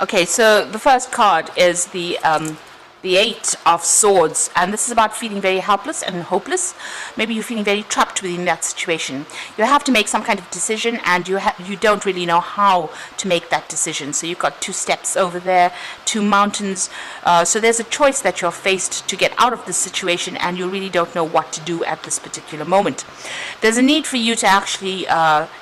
Okay, so the first card is the Eight of Swords, and this is about feeling very helpless and hopeless. Maybe you're feeling very trapped within that situation. You have to make some kind of decision, and you don't really know how to make that decision. So you've got two steps over there, two mountains. So there's a choice that you're faced to get out of this situation, and you really don't know what to do at this particular moment. There's a need for you to actually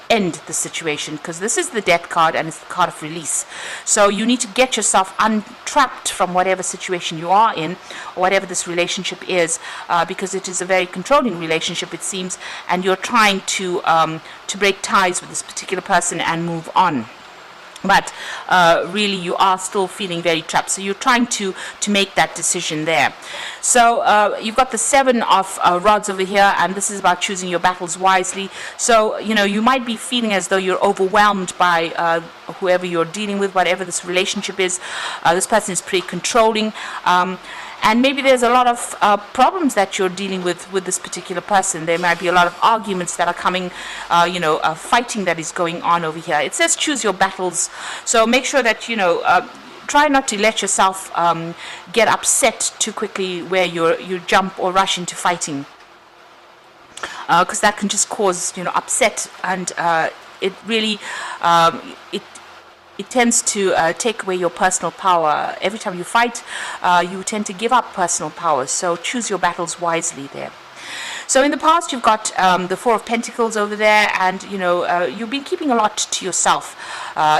end the situation, because this is the Death card and it's the card of release. So you need to get yourself untrapped from whatever situation you are in, or whatever this relationship is, because it is a very controlling relationship, it seems, and you're trying to break ties with this particular person and move on. But really you are still feeling very trapped, so you're trying to make that decision there. So you've got the Seven of Rods over here, and this is about choosing your battles wisely. So you might be feeling as though you're overwhelmed by whoever you're dealing with, whatever this relationship is. This person is pretty controlling, and maybe there's a lot of problems that you're dealing with this particular person. There might be a lot of arguments that are coming, fighting that is going on over here. It says choose your battles. So make sure that, try not to let yourself get upset too quickly where you jump or rush into fighting. Because that can just cause, upset, and it really, it tends to take away your personal power. Every time you fight, you tend to give up personal power. So choose your battles wisely there. So in the past, you've got the Four of Pentacles over there, and you've been keeping a lot to yourself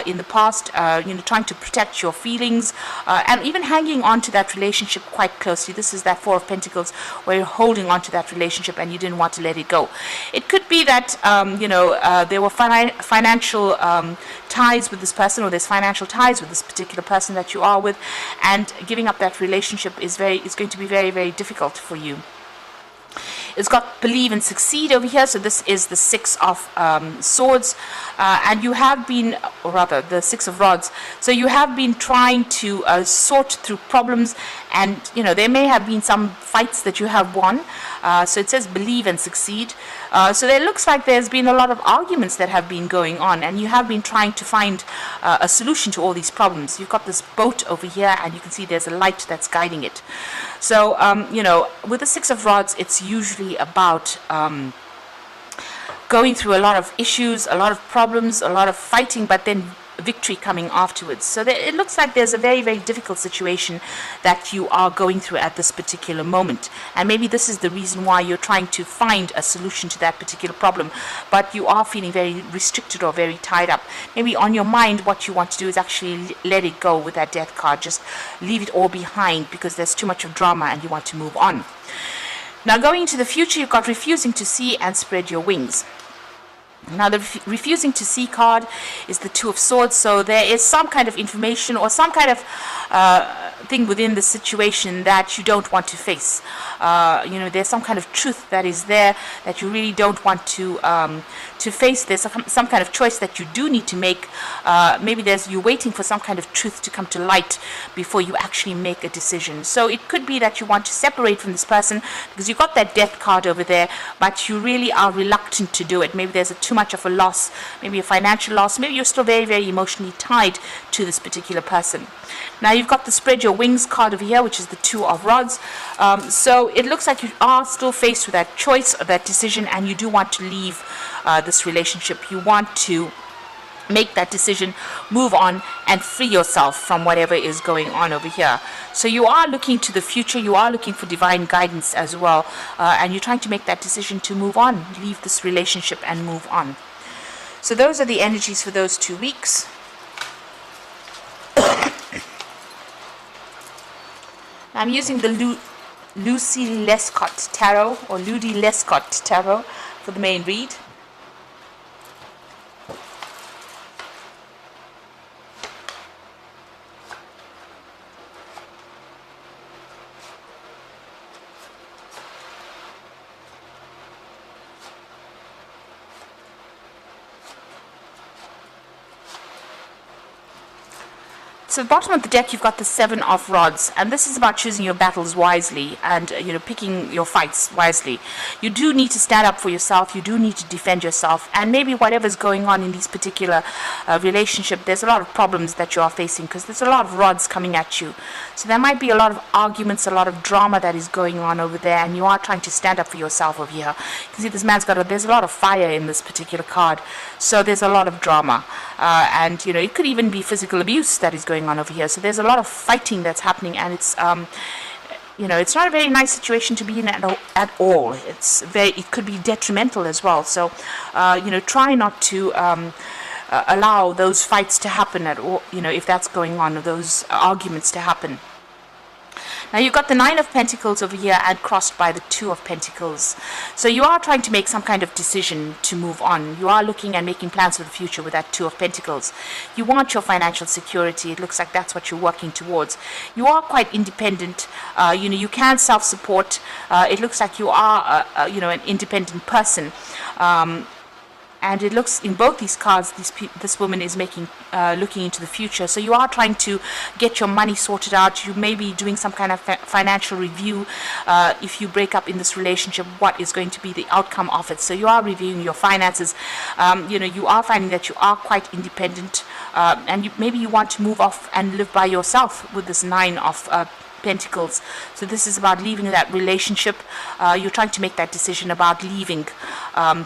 in the past, trying to protect your feelings, and even hanging on to that relationship quite closely. This is that Four of Pentacles, where you're holding on to that relationship and you didn't want to let it go. It could be that there were financial ties with this person, or there's financial ties with this particular person that you are with, and giving up that relationship is going to be very, very difficult for you. It's got Believe and Succeed over here. So this is the Six of Swords, and you have been, or rather the Six of Rods. So you have been trying to sort through problems, and there may have been some fights that you have won. So it says Believe and Succeed. So it looks like there's been a lot of arguments that have been going on, and you have been trying to find a solution to all these problems. You've got this boat over here, and you can see there's a light that's guiding it. So with the Six of Rods, it's usually about going through a lot of issues, a lot of problems, a lot of fighting, but then victory coming afterwards. So it looks like there's a very, very difficult situation that you are going through at this particular moment, and maybe this is the reason why you're trying to find a solution to that particular problem, but you are feeling very restricted or very tied up. Maybe on your mind, what you want to do is actually let it go with that Death card. Just leave it all behind, because there's too much of drama and you want to move on. Now going into the future, you've got Refusing to See and Spread Your Wings. Now the Refusing to See card is the Two of Swords. So there is some kind of information or some kind of thing within the situation that you don't want to face. There's some kind of truth that is there that you really don't want to face. There's some kind of choice that you do need to make. Maybe you're waiting for some kind of truth to come to light before you actually make a decision. So it could be that you want to separate from this person because you've got that Death card over there, but you really are reluctant to do it. Maybe there's too much of a loss, maybe a financial loss. Maybe you're still very, very emotionally tied to this particular person. Now you've got the Spread Your Wings card over here, which is the Two of Rods. So it looks like you are still faced with that choice or that decision, and you do want to leave this relationship. You want to make that decision, move on, and free yourself from whatever is going on over here. So you are looking to the future, you are looking for divine guidance as well, and you're trying to make that decision to move on, leave this relationship and move on. So those are the energies for those 2 weeks. I'm using the Lucy Lescott Tarot, or Ludi Lescott Tarot, for the main read. So the bottom of the deck, you've got the 7 of Rods, and this is about choosing your battles wisely and picking your fights wisely. You do need to stand up for yourself. You do need to defend yourself, and maybe whatever's going on in this particular relationship, there's a lot of problems that you are facing because there's a lot of rods coming at you. So there might be a lot of arguments, a lot of drama that is going on over there, and you are trying to stand up for yourself over here. You can see this man's there's a lot of fire in this particular card, so there's a lot of drama, and it could even be physical abuse that is going on over here. So there's a lot of fighting that's happening, and it's it's not a very nice situation to be in at all. It could be detrimental as well. So try not to allow those fights to happen at all, if that's going on, or those arguments to happen. Now you've got the 9 of Pentacles over here and crossed by the 2 of Pentacles. So you are trying to make some kind of decision to move on. You are looking and making plans for the future with that 2 of Pentacles. You want your financial security. It looks like that's what you're working towards. You are quite independent. You can self-support. It looks like you are, an independent person. And it looks in both these cards, this woman is looking into the future. So you are trying to get your money sorted out. You may be doing some kind of financial review. If you break up in this relationship, what is going to be the outcome of it? So you are reviewing your finances. You are finding that you are quite independent, and maybe you want to move off and live by yourself with this 9 of Pentacles. So this is about leaving that relationship. You're trying to make that decision about leaving.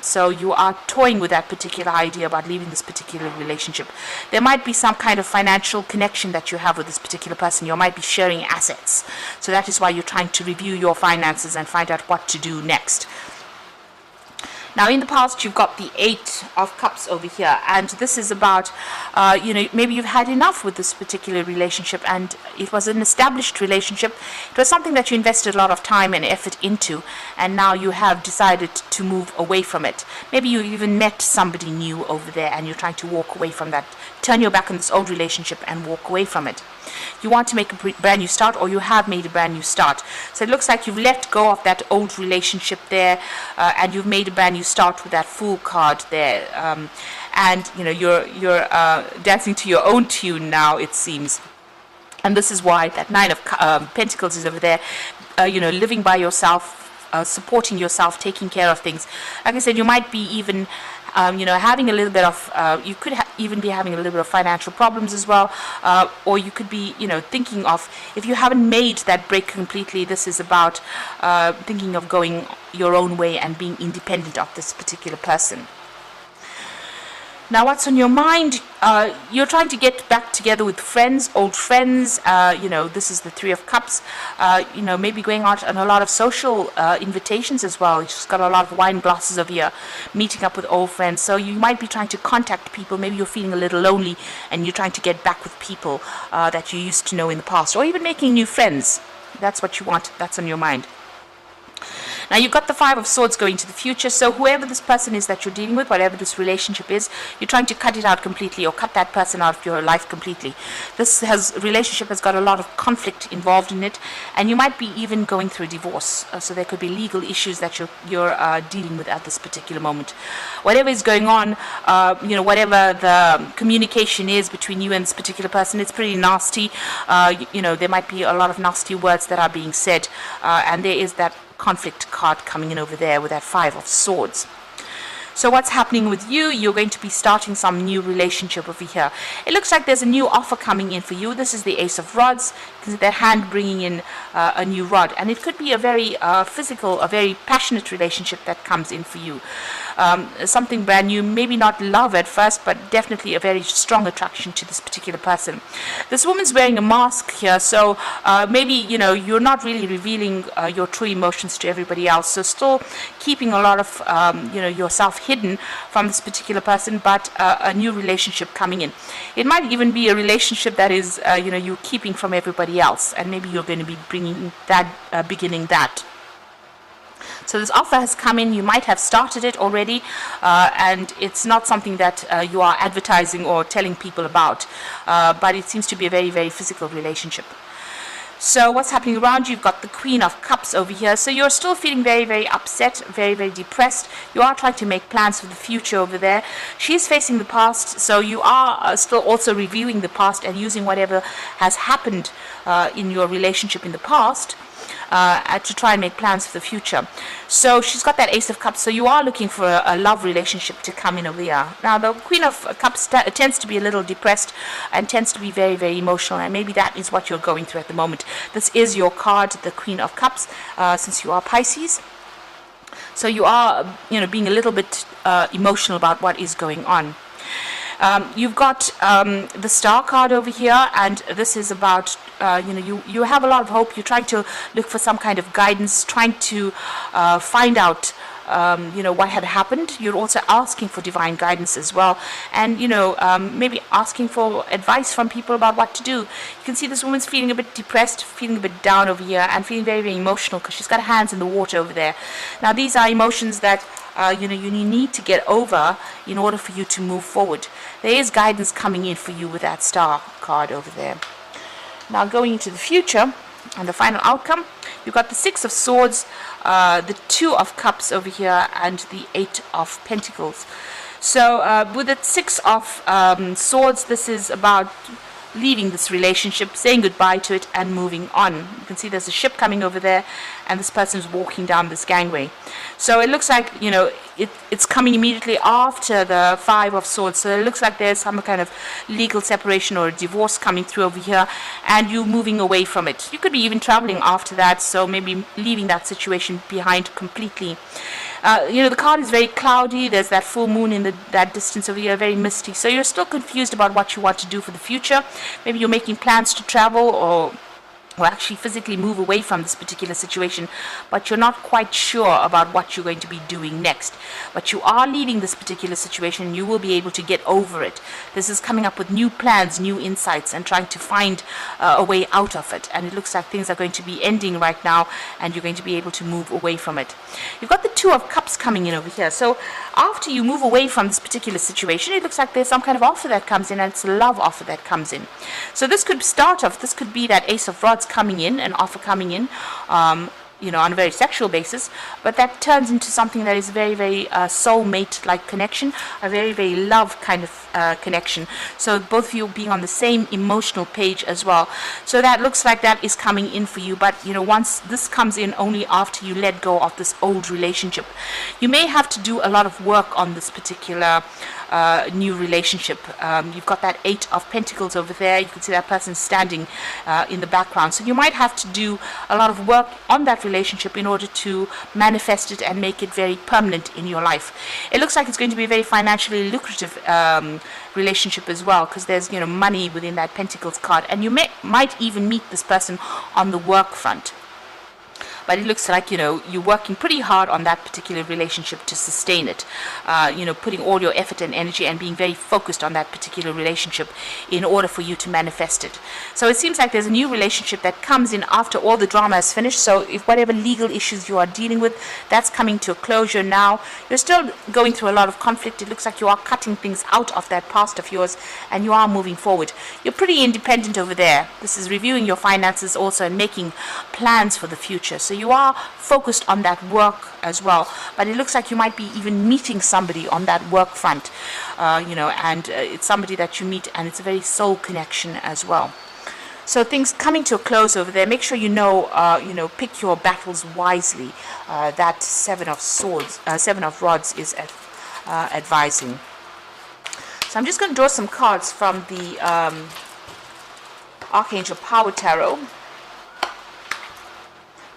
So you are toying with that particular idea about leaving this particular relationship. There might be some kind of financial connection that you have with this particular person. You might be sharing assets. So that is why you're trying to review your finances and find out what to do next. Now, in the past, you've got the 8 of Cups over here, and this is about, maybe you've had enough with this particular relationship, and it was an established relationship. It was something that you invested a lot of time and effort into, and now you have decided to move away from it. Maybe you even met somebody new over there, and you're trying to walk away from that. Turn your back on this old relationship and walk away from it. You want to make a brand new start, or you have made a brand new start. So it looks like you've let go of that old relationship there, and you've made a brand new start with that Fool card there. And you're dancing to your own tune now, it seems. And this is why that 9 of Pentacles is over there. Living by yourself, supporting yourself, taking care of things. Like I said, you might be even having a little bit of, you could even be having a little bit of financial problems as well, or you could be, thinking of, if you haven't made that break completely, this is about thinking of going your own way and being independent of this particular person. Now, what's on your mind? You're trying to get back together with friends, old friends. This is the 3 of Cups. Maybe going out on a lot of social invitations as well. You've got a lot of wine glasses over here, meeting up with old friends. So you might be trying to contact people. Maybe you're feeling a little lonely and you're trying to get back with people that you used to know in the past, or even making new friends. That's what you want. That's on your mind. Now, you've got the 5 of Swords going to the future, so whoever this person is that you're dealing with, whatever this relationship is, you're trying to cut it out completely, or cut that person out of your life completely. This relationship has got a lot of conflict involved in it, and you might be even going through a divorce. So there could be legal issues that you're dealing with at this particular moment. Whatever is going on, whatever the communication is between you and this particular person, it's pretty nasty. There might be a lot of nasty words that are being said, and there is that conflict card coming in over there with that 5 of Swords. So what's happening with you? You're going to be starting some new relationship over here. It looks like there's a new offer coming in for you. This is the Ace of Rods. That hand bringing in a new rod. And it could be a very physical, a very passionate relationship that comes in for you. Something brand new, maybe not love at first, but definitely a very strong attraction to this particular person. This woman's wearing a mask here, so maybe, you're not really revealing your true emotions to everybody else. So still keeping a lot of, yourself hidden from this particular person, but a new relationship coming in. It might even be a relationship that is, you keeping from everybody else, and maybe you're going to be bringing that, beginning that. So this offer has come in. You might have started it already, and it's not something that you are advertising or telling people about, but it seems to be a very, very physical relationship. So what's happening around you? You've got the Queen of Cups over here. So you're still feeling very, very upset, very, very depressed. You are trying to make plans for the future over there. She's facing the past, so you are still also reviewing the past and using whatever has happened in your relationship in the past to try and make plans for the future. So she's got that Ace of Cups, so you are looking for a love relationship to come in over here. Now the Queen of Cups tends to be a little depressed and tends to be very, very emotional, and maybe that is what you're going through at the moment. This is your card, the Queen of Cups, since you are Pisces. So you are, being a little bit emotional about what is going on. You've got the Star card over here, and this is about, you have a lot of hope. You're trying to look for some kind of guidance, trying to find out, what had happened. You're also asking for divine guidance as well, and, maybe asking for advice from people about what to do. You can see this woman's feeling a bit depressed, feeling a bit down over here, and feeling very, very emotional because she's got her hands in the water over there. Now, these are emotions that you need to get over in order for you to move forward. There is guidance coming in for you with that Star card over there. Now going into the future and the final outcome, you've got the Six of Swords, the Two of Cups over here, and the Eight of Pentacles. So with the Six of Swords, this is about leaving this relationship, saying goodbye to it, and moving on. You can see there's a ship coming over there, and this person's walking down this gangway. So it looks like, it's coming immediately after the Five of Swords. So it looks like there's some kind of legal separation or a divorce coming through over here, and you moving away from it. You could be even traveling after that, so maybe leaving that situation behind completely. The card is very cloudy. There's that full moon in that distance over here, very misty. So you're still confused about what you want to do for the future. Maybe you're making plans to travel or actually physically move away from this particular situation, but you're not quite sure about what you're going to be doing next. But you are leaving this particular situation. You will be able to get over it. This is coming up with new plans, new insights, and trying to find a way out of it. And it looks like things are going to be ending right now, and you're going to be able to move away from it. You've got the Two of Cups coming in over here. So after you move away from this particular situation, it looks like there's some kind of offer that comes in, and it's a love offer that comes in. So this could start off, this could be that Ace of Rods coming in, an offer coming in, on a very sexual basis, but that turns into something that is very, very soulmate-like connection, a very, very love kind of connection. So both of you being on the same emotional page as well. So that looks like that is coming in for you, but once this comes in, only after you let go of this old relationship. You may have to do a lot of work on this particular new relationship. You've got that Eight of Pentacles over there. You can see that person standing in the background. So you might have to do a lot of work on that relationship in order to manifest it and make it very permanent in your life. It looks like it's going to be a very financially lucrative relationship as well, because there's money within that Pentacles card, and you might even meet this person on the work front. But it looks like, you're working pretty hard on that particular relationship to sustain it. Putting all your effort and energy and being very focused on that particular relationship in order for you to manifest it. So it seems like there's a new relationship that comes in after all the drama is finished. So if whatever legal issues you are dealing with, that's coming to a closure now. You're still going through a lot of conflict. It looks like you are cutting things out of that past of yours, and you are moving forward. You're pretty independent over there. This is reviewing your finances also and making plans for the future. So you are focused on that work as well, but it looks like you might be even meeting somebody on that work front, and it's somebody that you meet, and it's a very soul connection as well. So things coming to a close over there. Make sure pick your battles wisely. That Seven of Rods is advising. So I'm just going to draw some cards from the Archangel Power Tarot.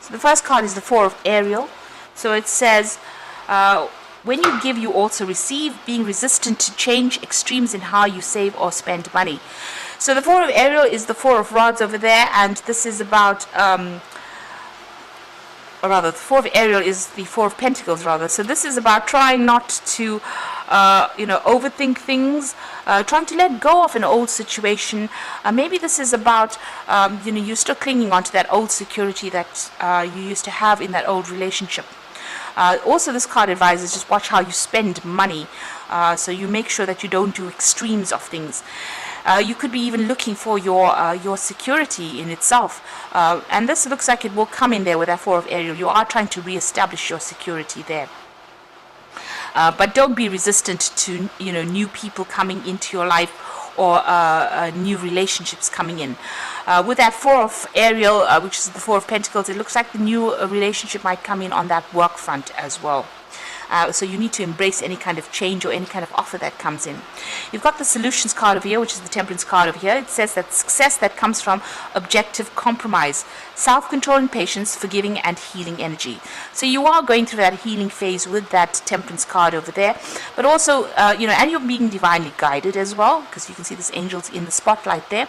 So the first card is the Four of Ariel. So it says, when you give, you also receive, being resistant to change, extremes in how you save or spend money. So the Four of Ariel is the Four of Rods over there, and this is about, the Four of Ariel is the Four of Pentacles, rather. So this is about trying not to, overthink things, trying to let go of an old situation. Maybe this is about, you're still clinging on to that old security that you used to have in that old relationship. Also, this card advises just watch how you spend money, so you make sure that you don't do extremes of things. You could be even looking for your security in itself, and this looks like it will come in there with that Four of Ariel. You are trying to reestablish your security there. But don't be resistant to new people coming into your life, or new relationships coming in. With that Four of Ariel, which is the Four of Pentacles, it looks like the new relationship might come in on that work front as well. So you need to embrace any kind of change or any kind of offer that comes in. You've got the Solutions card over here, which is the Temperance card over here. It says that success that comes from objective compromise, self-control and patience, forgiving and healing energy. So you are going through that healing phase with that Temperance card over there, but also, and you're being divinely guided as well, because you can see this angels in the spotlight there.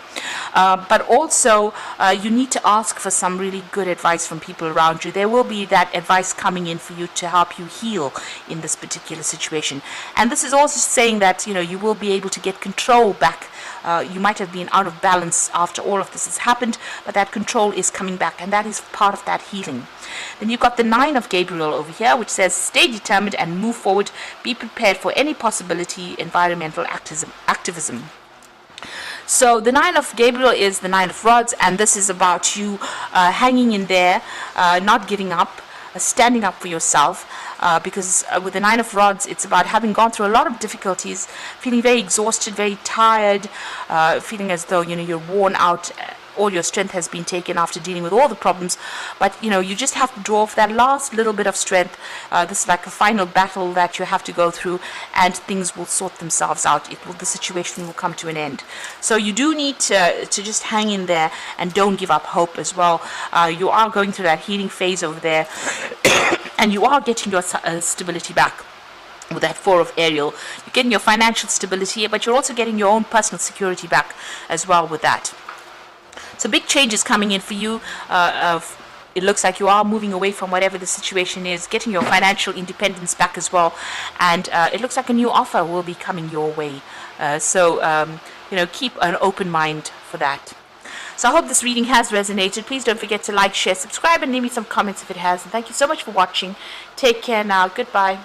But also, you need to ask for some really good advice from people around you. There will be that advice coming in for you to help you heal in this particular situation. And this is also saying that you will be able to get control back. You might have been out of balance after all of this has happened, but that control is coming back, and that is part of that healing. Then you've got the Nine of Gabriel over here, which says stay determined and move forward. Be prepared for any possibility. Environmental activism. So the Nine of Gabriel is the Nine of Rods, and this is about you hanging in there, not giving up, standing up for yourself. Because with the Nine of Rods, it's about having gone through a lot of difficulties, feeling very exhausted, very tired, feeling as though you're worn out. All your strength has been taken after dealing with all the problems, but you just have to draw off that last little bit of strength. This is like a final battle that you have to go through, and things will sort themselves out. The situation will come to an end. So you do need to just hang in there and don't give up hope as well. You are going through that healing phase over there, and you are getting your stability back. With that Four of Ariel, you're getting your financial stability, but you're also getting your own personal security back as well with that. So big changes coming in for you. It looks like you are moving away from whatever the situation is, getting your financial independence back as well. And it looks like a new offer will be coming your way. So keep an open mind for that. So I hope this reading has resonated. Please don't forget to like, share, subscribe, and leave me some comments if it has. And thank you so much for watching. Take care now. Goodbye.